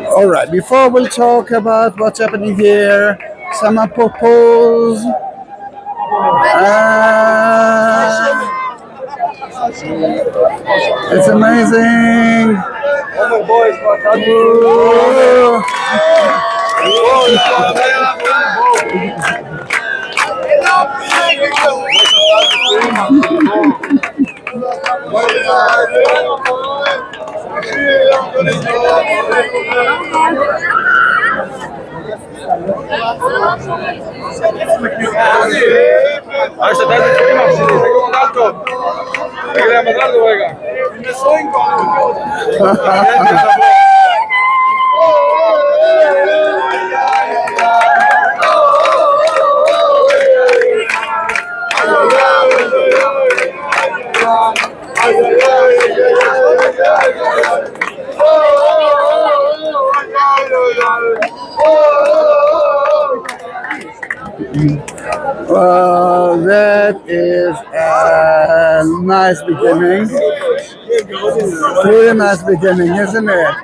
All right. Before we'll talk about what's happening here, some propose. It's amazing. Ooh. That is a nice beginning. Really nice beginning, isn't it?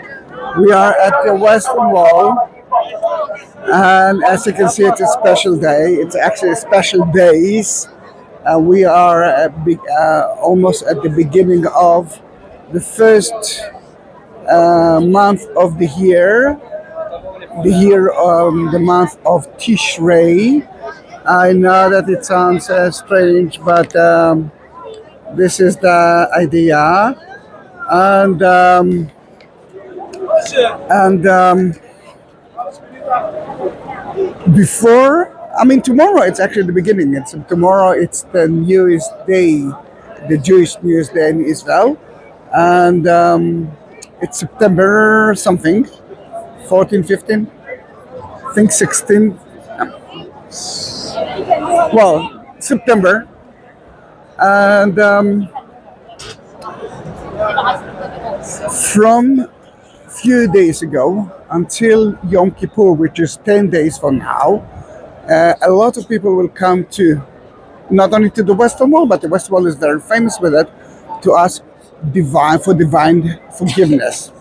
We are at the Western Wall, and as you can see, it's a special day. It's actually a special days. We are almost at the beginning of the first month of the month of Tishrei. I know that it sounds strange, but this is the idea, and before, I mean, tomorrow it's actually the beginning. It's tomorrow. It's the newest day, the Jewish newest day in Israel, and it's September something, 14, 15, I think 16. Well, September, and from few days ago until Yom Kippur, which is 10 days from now, a lot of people will come to not only to the Western Wall, but the Western Wall is very famous with it, to ask divine forgiveness.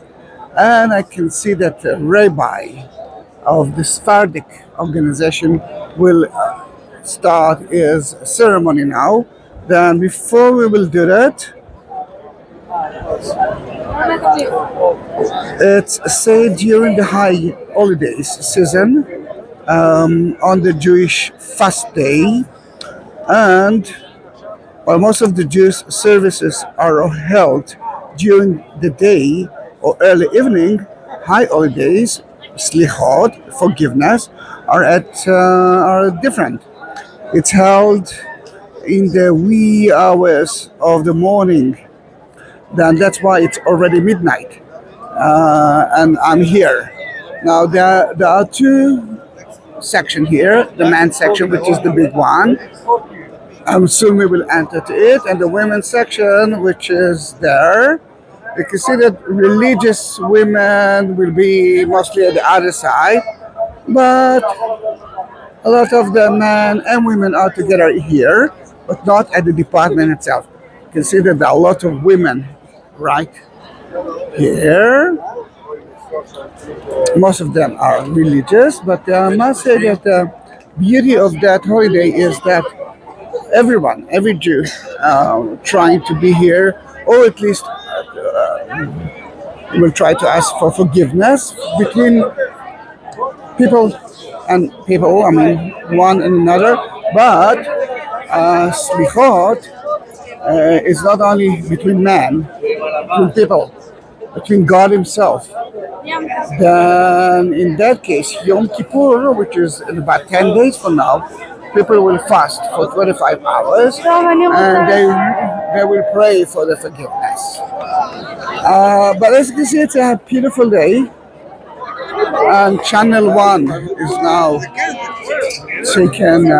And I can see that the rabbi of the Sephardi organization will start his ceremony now. Then before we will do that, it's said during the high holidays season, on the Jewish fast day, and while most of the Jewish services are held during the day or early evening, high holidays, Selichot, forgiveness, are different. It's held in the wee hours of the morning. Then that's why it's already midnight, and I'm here. Now there are two sections here. The men's section, which is the big one. Soon we will enter to it, and the women's section, which is there. You can see that religious women will be mostly at the other side, but a lot of the men and women are together here, but not at the department itself. You can see that there are a lot of women right here. Most of them are religious, but I must say that the beauty of that holiday is that every Jew trying to be here, or at least will try to ask for forgiveness between people and people, I mean, one and another. But Slichot is not only between men, between people, between God Himself. Then in that case, Yom Kippur, which is in about 10 days from now, people will fast for 25 hours, and they will pray for the forgiveness. But as you can see, it's a beautiful day, and Channel 1 is now taking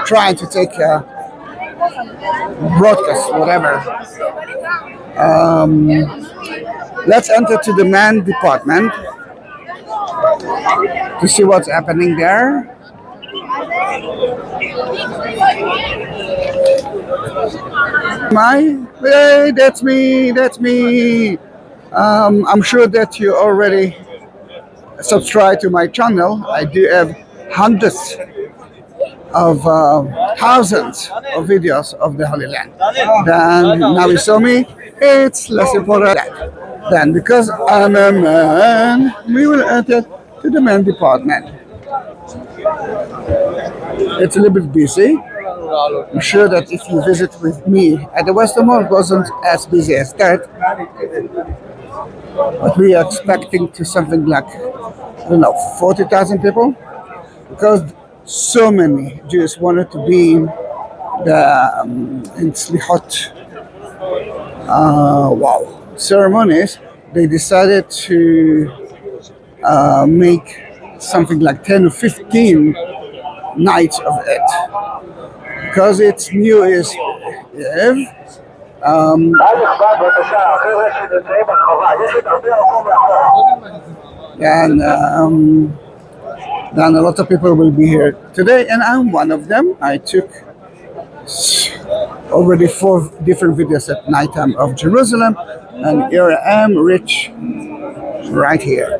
trying to take broadcast, whatever. Let's enter to the man department to see what's happening there. Hey, that's me. I'm sure that you already subscribe to my channel. I do have hundreds of thousands of videos of the Holy Land. Then now you saw me, it's less important that. Then because I'm a man, we will enter to the men department. It's a little bit busy. I'm sure that if you visit with me at the Western Mall, it wasn't as busy as that. But we are expecting to something like, I don't know, 40,000 people, because so many Jews wanted to be in Selichot ceremonies. They decided to make something like 10 or 15 nights of it, because it's New Year's Eve. And then a lot of people will be here today, and I'm one of them. I took already 4 different videos at nighttime of Jerusalem, and here I am, rich, right here.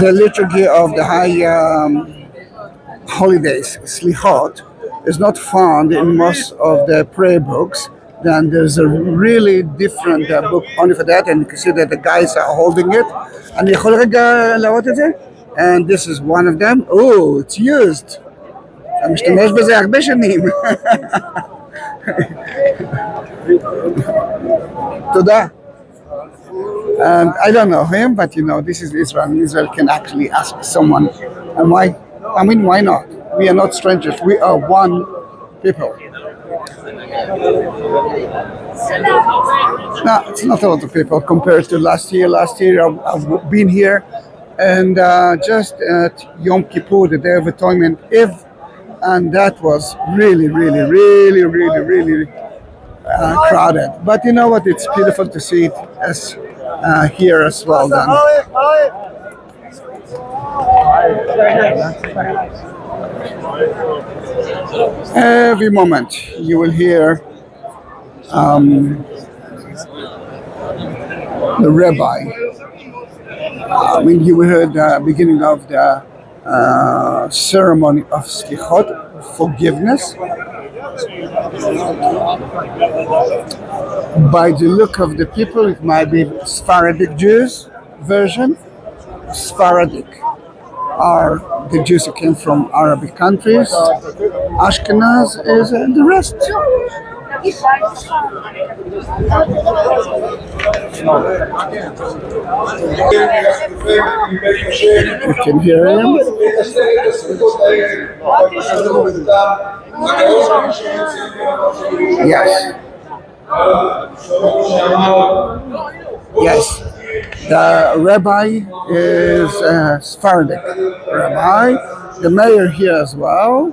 The liturgy of the high holidays, Selichot, is not found in most of the prayer books. Then there's a really different book only for that, and you can see that the guys are holding it. And this is one of them. Oh, it's used. משתמש בזה הרבה שנים. תודה. And I don't know him, but this is Israel, and Israel can actually ask someone, and why? I mean, why not? We are not strangers. We are one people. No, it's not a lot of people compared to last year. Last year I've been here, and just at Yom Kippur, the Day of Atonement, and that was really, really, really, really, really crowded. But you know what? It's beautiful to see it as here as well. Then. Every moment you will hear the rabbi. You will hear the beginning of the ceremony of Selichot, forgiveness. By the look of the people, it might be Sephardi Jews version. Sephardic are the Jews who came from Arabic countries. Ashkenaz is the rest. You can hear him. Yes. Yes. The rabbi is a Sephardic rabbi. The mayor here as well.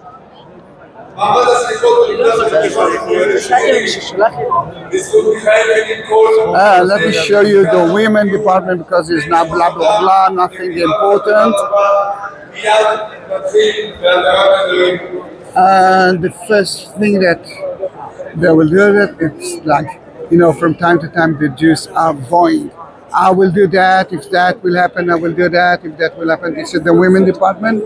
Let me show you the women department, because it's not blah blah blah, nothing important. And the first thing that they will do that, it's like, from time to time the Jews are vowing, I will do that, if that will happen, I will do that, if that will happen. This is the women department.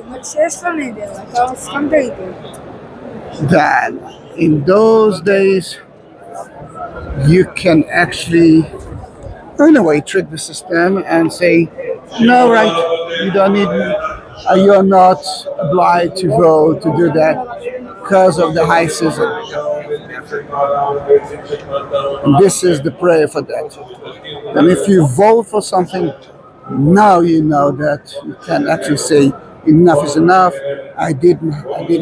Then, in those days, you can actually, in a way, trick the system and say, no, right, you don't need, you're not obliged to vote to do that because of the high season. And this is the prayer for that. And if you vote for something, now you know that you can actually say, enough is enough. I did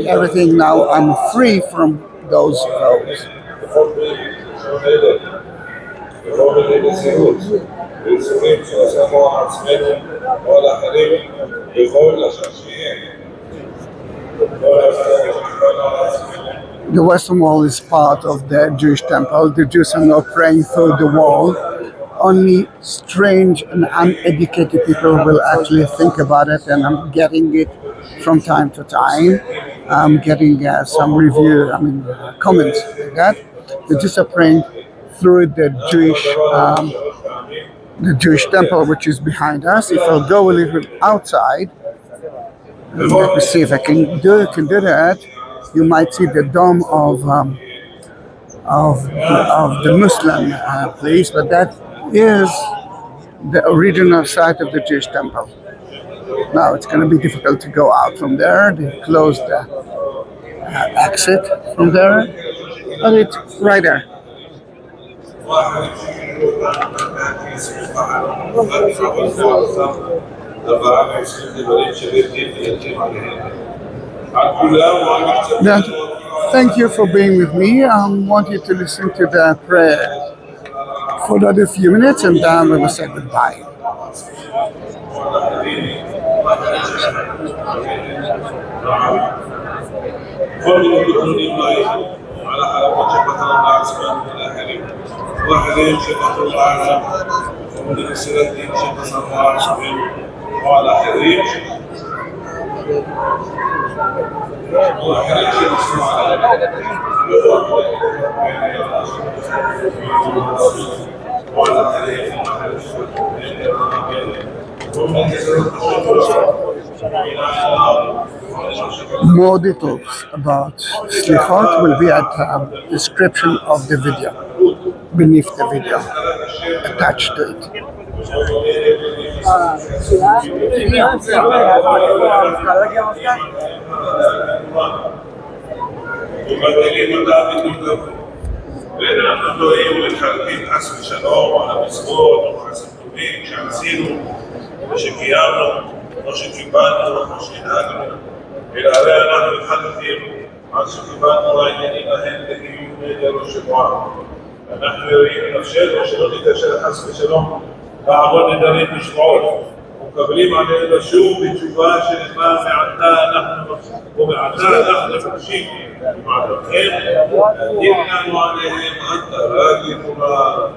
everything. Now I'm free from those votes. The Western Wall is part of the Jewish temple. The Jews are not praying through the wall only strange and uneducated people will actually think about it, and I'm getting it from time to time. I'm getting some comments like that. The Jews are praying through the Jewish temple, which is behind us. If I'll go a little bit outside, let me see if I can do that. You might see the dome of the Muslim place, but that is the original site of the Jewish temple. Now it's going to be difficult to go out from there. They closed the exit from there, but it's right there. Now, thank you for being with me. I want you to listen to the prayer for another few minutes, and then we will say goodbye. More details about Selichot will be at the description of the video, beneath the video, attached to it. ואנחנו טועים ומתחלקים חס ושלום על המצוות ומעשים טובים שעשינו ושקיימנו או שקיבלנו או שהנהגנו, אלא הרי אנחנו מתחלקים על שקיבלנו העניינים ההם לקיום נדר ושבועה. אנחנו יוראים נפשנו שלא נתקשר חס ושלום לעבוד נדרים ושבועות ומקבלים עלינו לשוב בתשובה שנאמר מעתה אנחנו מבקשים מעדכם, להדין לנו עליהם עד תראגי נורא.